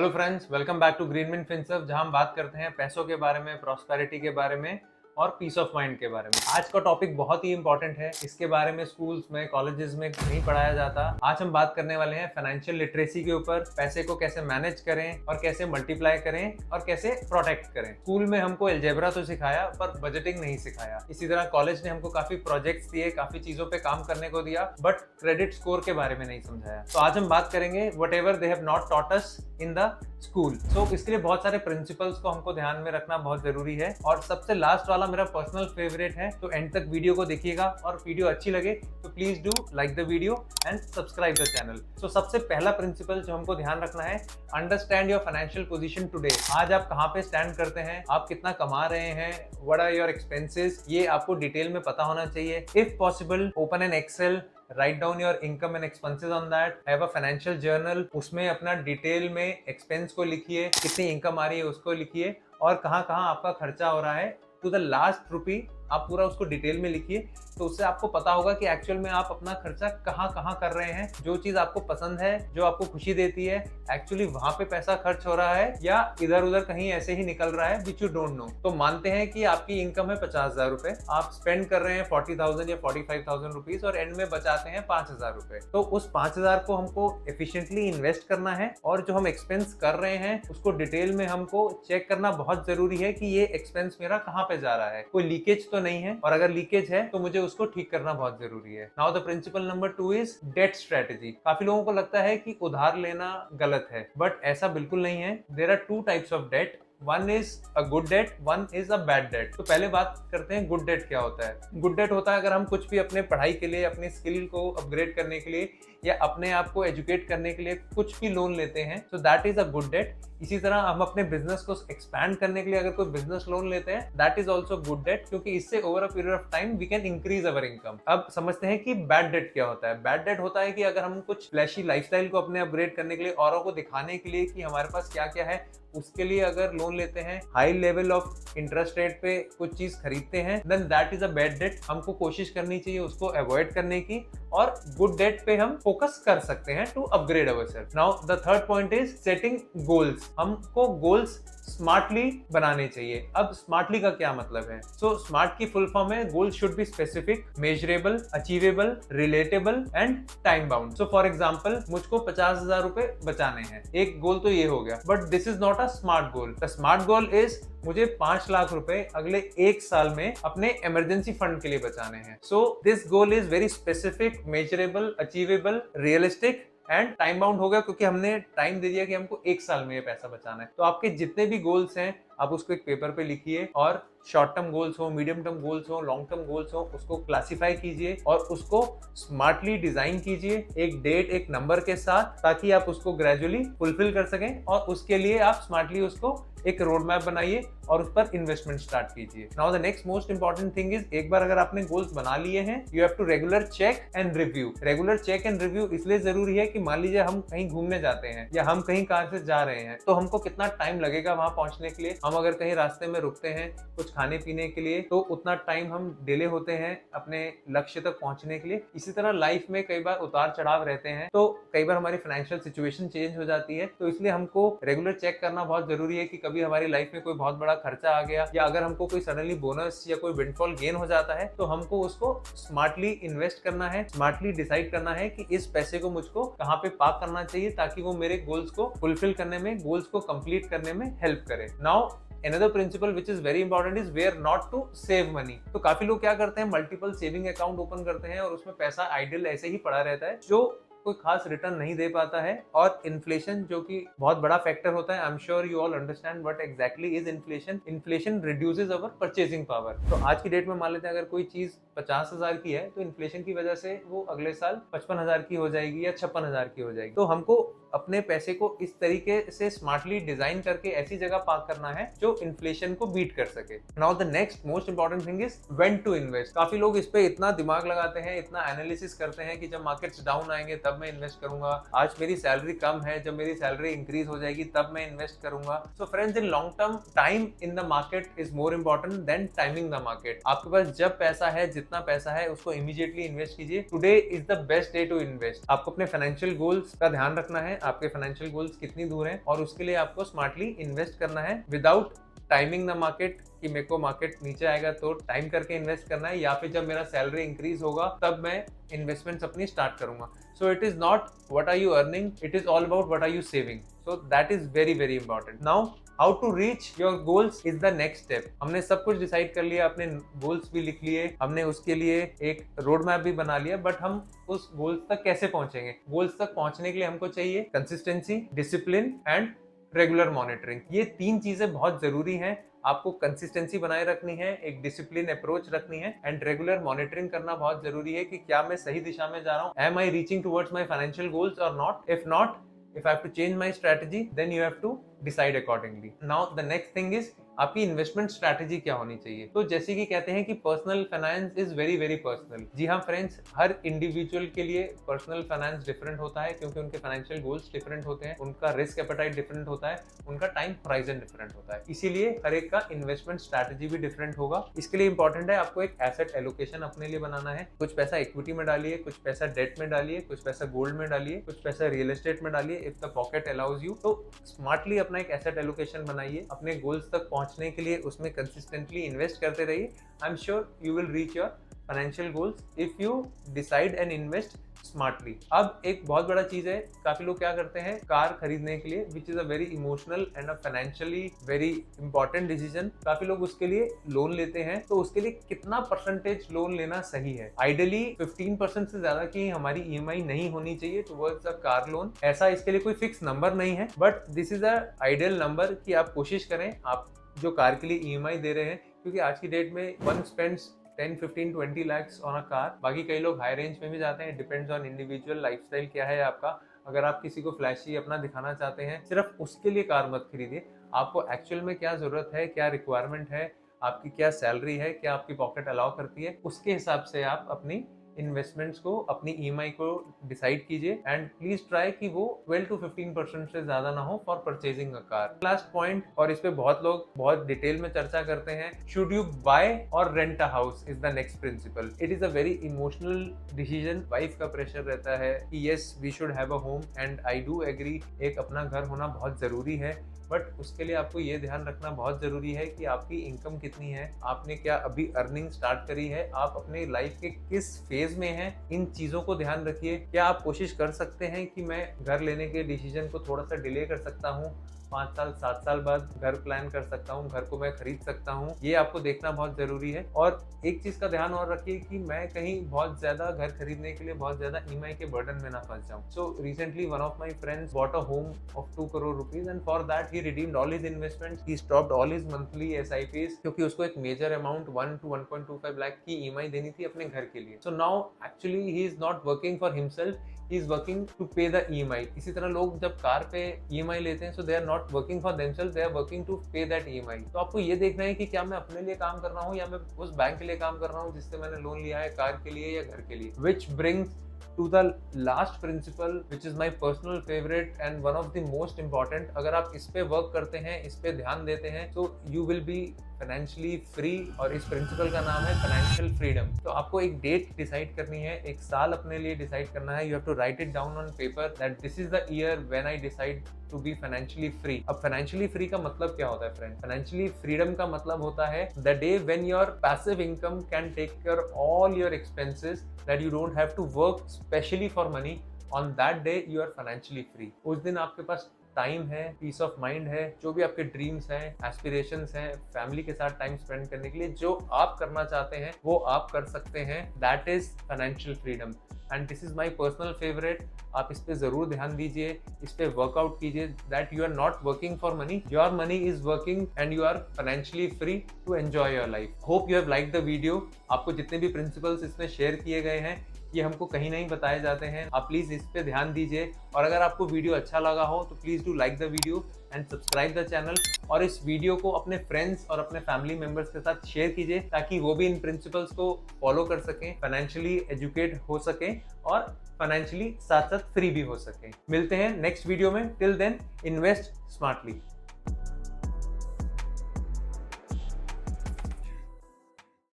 Hello friends, welcome back to Greenmin Finserv, जहां हम बात करते हैं पैसों के बारे में, प्रॉस्पेरिटी के बारे में और पीस ऑफ माइंड के बारे में। आज का टॉपिक बहुत ही इंपॉर्टेंट है। इसके बारे में स्कूल्स में, कॉलेजेस में नहीं पढ़ाया जाता। आज हम बात करने वाले हैं फाइनेंशियल लिटरेसी के ऊपर। पैसे को कैसे मैनेज करें और कैसे मल्टीप्लाई करें और कैसे प्रोटेक्ट करें। स्कूल में हमको अलजेब्रा तो सिखाया पर बजटिंग नहीं सिखाया। इसी तरह कॉलेज ने हमको काफी प्रोजेक्ट्स दिए, काफी चीजों पे काम करने को दिया, बट क्रेडिट स्कोर के बारे में नहीं समझाया। तो आज हम बात करेंगे whatever they have not taught us in the school. So इसके लिए बहुत सारे प्रिंसिपल्स को हमको ध्यान में रखना बहुत जरूरी है। और सबसे लास्ट वाला मेरा पर्सनल फेवरेट है, तो एंड तक वीडियो को देखिएगा और वीडियो अच्छी लगे तो please do like the video and subscribe the channel. So सबसे पहला प्रिंसिपल जो हमको ध्यान रखना है, understand your financial position today. आज आप कहाँ पे स्टैंड करते हैं, आप कितना कमा रहे हैं, व्हाट आर योर एक्सपेंसेस, ये आपको डिटेल में पता होना चाहिए। If possible open an Excel, write down your income and expenses on that, have a financial journal, उसमें अपना डिटेल में एक्सपेंस को लिखिए, कितनी इनकम आ रही है उसको लिखिए और कहाँ कहाँ आपका खर्चा हो रहा है टू द लास्ट रुपी आप पूरा उसको डिटेल में लिखिए। तो उससे आपको पता होगा कि एक्चुअल में आप अपना खर्चा कहाँ कहाँ कर रहे हैं। जो चीज आपको पसंद है, जो आपको खुशी देती है, एक्चुअली वहां पे पैसा खर्च हो रहा है या इधर उधर कहीं ऐसे ही निकल रहा है विच यू डोंट नो। तो मानते हैं कि आपकी इनकम है 50,000 रुपए, आप स्पेंड कर रहे हैं 40,000 या 45,000 रुपीज और एंड में बचाते हैं 5,000 रुपए। तो उस 5,000 को हमको एफिशिएंटली इन्वेस्ट करना है और जो हम एक्सपेंस कर रहे हैं उसको डिटेल में हमको चेक करना बहुत जरूरी है कि ये एक्सपेंस मेरा कहाँ पे जा रहा है, कोई लीकेज तो नहीं है, और अगर लीकेज है तो मुझे उसको ठीक करना बहुत जरूरी है। Now the principle number 2 is debt strategy. काफी लोगों को लगता है कि उधार लेना गलत है, बट ऐसा बिल्कुल नहीं है। There are two types of debt, one is a good debt, one is a bad debt. तो पहले बात करते हैं गुड डेट क्या होता है। गुड डेट होता है अगर हम कुछ भी अपने पढ़ाई के लिए, अपनी स्किल को अपग्रेड करने के लिए या अपने आप को एजुकेट करने के लिए कुछ भी लोन लेते हैं, तो that is a good debt. इसी तरह हम अपने बिजनेस को एक्सपैंड करने के लिए अगर कोई बिजनेस लोन लेते हैं, that is also good debt, क्योंकि इससे over a period of time we can increase our income. अब समझते हैं कि बैड डेट क्या होता है। बैड डेट होता है कि अगर हम कुछ फ्लैशी लाइफस्टाइल को अपने अपग्रेड करने के लिए, औरों को दिखाने के लिए कि हमारे पास क्या क्या है, उसके लिए अगर लोन लेते हैं, high level of interest rate पे कुछ चीज खरीदते हैं, then that is a bad debt. हमको कोशिश करनी चाहिए उसको अवॉइड करने की और गुड डेट पे हम फोकस कर सकते हैं to upgrade ourself. Now the third point is setting goals. हमको गोल्स स्मार्टली बनाने चाहिए। अब स्मार्टली का क्या मतलब है? सो स्मार्ट की फुल फॉर्म है goals should be specific, measurable, achievable, relatable and time bound. So for example मुझको 50,000 रुपए बचाने हैं, एक गोल तो ये हो गया, but this is not a smart goal. The smart goal is मुझे 5 लाख रुपए अगले 1 साल में अपने इमरजेंसी फंड के लिए बचाने हैं। So this goal is very specific, measurable, achievable, realistic and time bound हो गया, क्योंकि हमने टाइम दे दिया कि हमको 1 साल में ये पैसा बचाना है। तो आपके जितने भी गोल्स हैं आप उसको एक पेपर पे लिखिए और शॉर्ट टर्म गोल्स हो, मीडियम टर्म गोल्स हो, लॉन्ग टर्म गोल्स हो, उसको क्लासिफाई कीजिए और उसको स्मार्टली डिजाइन कीजिए, एक डेट, एक नंबर के साथ, ताकि आप उसको ग्रेजुअली फुलफिल कर सकें। और उसके लिए आप स्मार्टली उसको एक रोड मैप बनाइए और उस पर इन्वेस्टमेंट स्टार्ट कीजिए। Now the next most important thing is, एक बार अगर आपने गोल्स बना लिए हैं, you have to regular check and review. Regular check and review इसलिए जरूरी है कि मान लीजिए हम कहीं घूमने जाते हैं या हम कहीं कार से जा रहे हैं, तो हमको कितना टाइम लगेगा वहां पहुंचने के लिए। हम अगर कहीं रास्ते में रुकते हैं कुछ खाने पीने के लिए, तो उतना टाइम हम डिले होते हैं अपने लक्ष्य तक पहुंचने के लिए। इसी तरह लाइफ में कई बार उतार चढ़ाव रहते हैं, तो कई बार हमारी फाइनेंशियल सिचुएशन चेंज हो जाती है। तो इसलिए हमको रेगुलर चेक करना बहुत जरूरी है कि कभी हमारी लाइफ में कोई बहुत बड़ा खर्चा आ गया, या अगर हमको कोई सडनली बोनस या कोई विंडफॉल गेन हो जाता है, तो हमको उसको स्मार्टली इन्वेस्ट करना है, स्मार्टली डिसाइड करना है कि इस पैसे को मुझको कहाँ पे पार्क करना चाहिए ताकि वो मेरे गोल्स को फुलफिल करने में, गोल्स को कंप्लीट करने में हेल्प करे। Now another principle which is very important is where not to save money। तो काफी लोग क्या करते हैं, मल्टीपल सेविंग अकाउंट ओपन करते हैं और उसमें पैसा आइडल ऐसे ही पड़ा रहता है, जो कोई खास रिटर्न नहीं दे पाता है। और इन्फ्लेशन जो कि बहुत बड़ा फैक्टर होता है, I am sure you all understand what exactly is inflation. Inflation reduces our purchasing power. तो आज की डेट में मान लेते हैं अगर कोई चीज 50,000 की है, तो इन्फ्लेशन की वजह से वो अगले साल 55,000 की हो जाएगी या 56,000 की हो जाएगी। तो हमको अपने पैसे को इस तरीके से स्मार्टली डिजाइन करके ऐसी जगह पार्क करना है जो इन्फ्लेशन को बीट कर सके। Now the next most important thing is when to invest. काफी लोग इस पे इतना दिमाग लगाते हैं, इतना एनालिसिस करते हैं कि जब मार्केट्स डाउन आएंगे तब मैं इन्वेस्ट करूंगा, आज मेरी सैलरी कम है, जब मेरी सैलरी इंक्रीज हो जाएगी तब मैं इन्वेस्ट करूंगा। So friends, in long term time in the market is more important than timing the market. आपके पास जब पैसा है, जितना पैसा है, उसको इमीडिएटली इन्वेस्ट कीजिए। Today is the best day to invest. आपको अपने फाइनेंशियल गोल्स का ध्यान रखना है, आपके फाइनेंशियल गोल्स कितनी दूर हैं, और उसके लिए आपको स्मार्टली इन्वेस्ट करना है विदाउट टाइमिंग द मार्केट कि मेरे को मार्केट नीचे आएगा तो टाइम करके इन्वेस्ट करना है, या फिर जब मेरा सैलरी इंक्रीज होगा तब मैं इन्वेस्टमेंट्स अपनी स्टार्ट करूंगा. So it is not what are you earning, it is all about what are you saving. So that is very very important. Now how to reach your goals is the next step. हमने सब कुछ decide कर लिया, अपने goals भी लिख लिए, हमने उसके लिए एक रोड मैप भी बना लिया, बट हम उस गोल्स तक कैसे पहुंचेंगे? गोल्स तक पहुंचने के लिए हमको चाहिए consistency, discipline and regular monitoring. ये 3 चीजें बहुत जरूरी हैं. आपको कंसिस्टेंसी बनाए रखनी है, एक डिसिप्लिन अप्रोच रखनी है, एंड रेगुलर मॉनिटरिंग करना बहुत जरूरी है कि क्या मैं सही दिशा में जा रहा हूँ. Am I reaching towards my financial goals or not? If not, if I have to change my strategy, then you have to decide accordingly. Now the next thing is आपकी इन्वेस्टमेंट स्ट्रैटेजी क्या होनी चाहिए. तो जैसे कि कहते हैं कि personal finance is very very personal. जी हाँ फ्रेंड्स, हर इंडिविजुअल के लिए पर्सनल फाइनेंस डिफरेंट होता है, क्योंकि उनके फाइनेंशियल गोल्स डिफरेंट होते हैं, उनका रिस्क एपेटाइट डिफरेंट होता है, उनका टाइम होराइजन डिफरेंट होता है. इसीलिए हर एक का इन्वेस्टमेंट स्ट्रैटेजी भी डिफरेंट होगा. इसके लिए इंपॉर्टेंट है आपको एक एसेट एलोकेशन अपने लिए बनाना है. कुछ पैसा इक्विटी में डालिए, कुछ पैसा डेट में डालिए, कुछ पैसा गोल्ड में डालिए, कुछ पैसा रियल एस्टेट में डालिए if the pocket allows you. तो स्मार्टली अपना एक एसेट एलोकेशन बनाइए. अपने गोल्स तक पहुंचने के लिए उसमें कंसिस्टेंटली इन्वेस्ट करते रहिए. I am sure you will reach your financial goals if you decide and invest smartly. अब एक बहुत बड़ा चीज है, काफी लोग क्या करते हैं कार खरीदने के लिए, which is a very emotional and a financially very important decision. काफी लोग उसके लिए लोन लेते हैं. तो उसके लिए कितना परसेंटेज लोन लेना सही है? आइडियली 15% से ज्यादा की हमारी ईएमआई नहीं होनी चाहिए टुवर्ड्स अ कार लोन. ऐसा इसके लिए कोई फिक्स नंबर नहीं है, but this is a ideal number कि आप कोशिश करें आप जो कार के लिए ईएमआई दे रहे हैं, क्योंकि आज की डेट में one spends 10, 15, 20 lakhs on a car. बाकी कई लोग हाई रेंज में भी जाते हैं. डिपेंड्स ऑन इंडिविजुअल लाइफस्टाइल क्या है आपका. अगर आप किसी को फ्लैशी अपना दिखाना चाहते हैं, सिर्फ उसके लिए कार मत खरीदिए. आपको एक्चुअल में क्या जरूरत है, क्या रिक्वायरमेंट है, आपकी क्या सैलरी है, क्या आपकी पॉकेट अलाउ करती है, उसके हिसाब से आप अपनी इन्वेस्टमेंट्स को, अपनी ईएमआई को डिसाइड कीजिए. एंड प्लीज ट्राई कि वो 12 to 15% से ज्यादा ना हो for purchasing a car. Last point, और इस पे बहुत लोग बहुत डिटेल में चर्चा करते हैं, शुड यू बाय और rent a house is the next principle. It is a very emotional decision. Wife का प्रेशर रहता है कि yes we should have a home, and I do agree, एक अपना घर होना बहुत जरूरी है. बट उसके लिए आपको ये ध्यान रखना बहुत जरूरी है कि आपकी इनकम कितनी है, आपने क्या अभी अर्निंग स्टार्ट करी है, आप अपने लाइफ के किस फेज में हैं. इन चीजों को ध्यान रखिए. क्या आप कोशिश कर सकते हैं कि मैं घर लेने के डिसीजन को थोड़ा सा डिले कर सकता हूँ, 5 साल 7 साल बाद घर प्लान कर सकता हूँ, घर को मैं खरीद सकता हूँ. ये आपको देखना बहुत जरूरी है. और एक चीज का ध्यान और रखिए कि मैं कहीं बहुत ज्यादा घर खरीदने के लिए बहुत ज्यादा ईएमआई के बर्डन में ना फंस जाऊं. So recently one of my friends bought a home of 2 crore rupees, and for that he redeemed all his investments, he stopped all his monthly SIPs, क्योंकि उसको एक मेजर अमाउंट 1 to 1.25 लाख की EMI देनी थी अपने घर के लिए. So now actually he is not working for himself, he is working to pay the EMI. इसी तरह लोग जब कार पे EMI लेते हैं, so they are not working for themselves, they are working to pay that EMI. तो आपको ये देखना है कि क्या मैं अपने लिए काम कर रहा हूँ या मैं उस बैंक के लिए काम कर रहा हूँ जिससे मैंने लोन लिया है, कार के लिए या घर के लिए. Which brings to the last principle, which is my personal favorite and one of the most important. अगर आप इस पे वर्क करते हैं, इस पे ध्यान देते हैं, so you will be financially free. और इस प्रिंसिपल का नाम है फाइनेंशियल फ्रीडम. तो आपको एक डेट डिसाइड करनी है, एक साल अपने लिए डिसाइड करना है. You have to write it down on paper that this is the year when I decide to be financially free. अब फाइनेंशियली फ्री का मतलब क्या होता है फ्रेंड? फाइनेंशियली फ्रीडम का मतलब होता है the day when your passive income can take care all your expenses, that you don't have to work specially for money. On that day you are financially free. उस दिन आपके पास time है, peace of mind है, जो भी आपके dreams हैं, एस्पिरेशंस हैं, फैमिली के साथ टाइम स्पेंड करने के लिए जो आप करना चाहते हैं वो आप कर सकते हैं. That is financial freedom and this is my personal favourite. आप इस पे जरूर ध्यान दीजिए, इस पे वर्कआउट कीजिए that you are not working for money, your money is working and you are financially free to enjoy your life. Hope you have like the video. आपको जितने भी प्रिंसिपल्स इसमें शेयर किए गए हैं ये हमको कहीं नहीं बताए जाते हैं. आप प्लीज इस पे ध्यान दीजिए. और अगर आपको वीडियो अच्छा लगा हो तो please do like the video and subscribe the channel. और इस वीडियो को अपने फ्रेंड्स और अपने फैमिली मेंबर्स के साथ शेयर कीजिए ताकि वो भी इन प्रिंसिपल्स को फॉलो कर सकें, फाइनेंशियली एजुकेट हो सकें और फाइनेंशियली साथ साथ फ्री भी हो सकें. मिलते हैं नेक्स्ट वीडियो में. Till then invest smartly.